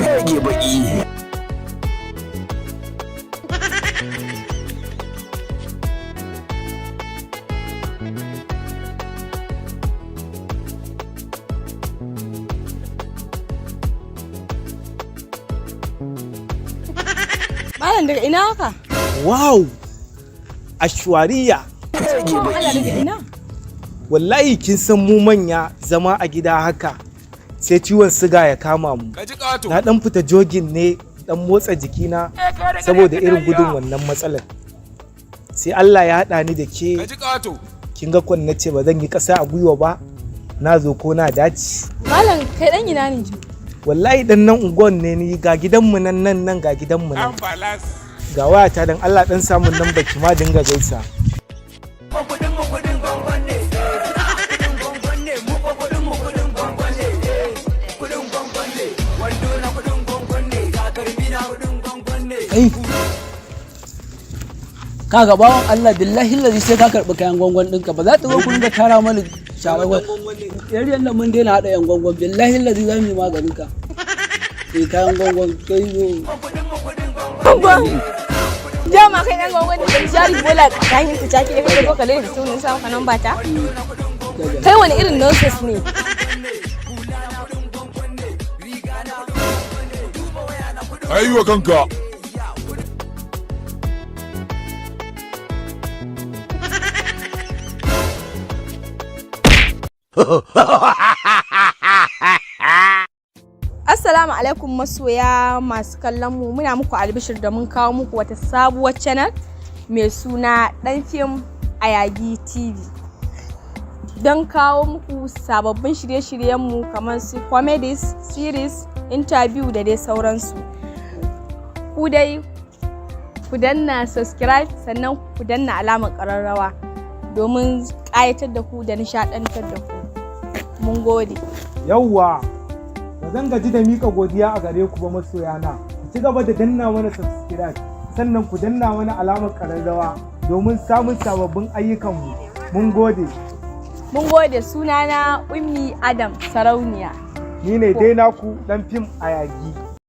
Rage baki. Malam daga ina haka? Wow! Ashwariya! Rage baki. Ina? Wallahi kin san mu manya zama a gida haka sai ciwon siga ya kama mu. Na dan fita jogin ne dan motsa jikina saboda irin gudun wannan matsalar. Sai Allah ya haɗa ni da ke. Kin ga kwan nace ba zan yi ƙasa a gwiwa ba. Na zo ko na dace. Malam kai dan ina ne? Wallahi dan nan unguwan ne ni ga gidanmu nan ga gidanmu nan. Ga wayata dan Allah dan samun nan baki ma dinga gaisa. Kai kaga bawan Allah billahi lazi sai ka karbi kayan gwangwan ɗinka ba za ta zo kun da tara mana shawai wai yariyar nan mun daina haɗa yan gwangwan billahi lazi za mu yi maganin ka kayan gwangwan kai zo Dama kai dan gwangwan da jari bola ka yin ta take kai zo ka lele sunan sa ka nan bata. Kai wani irin nonsense ne? Aiwa kanka. Assalamu alaikum masoya masu kallon mu, muna muku albishir da mun kawo muku wata sabuwar channel mai suna Dan Fim Ayagi TV. Don kawo muku sababbin shirye-shiryen mu kamar su comedies, series, interview da dai sauransu. Ku dai ku danna subscribe sannan ku danna alamar ƙararrawa domin ƙayatar da ku da nishaɗantar da ku. Mun gode. Yawwa! Ba zan gaji da mika godiya a gare ku ba masoyana. Ku ci gaba da danna mana subscribe sannan ku danna mana alamar ƙararrawa domin samun sababbin ayyukanmu. Mun gode. Mun gode, sunana Ummi Adam Sarauniya. Ni ne dai naku Dan Fim Ayagi.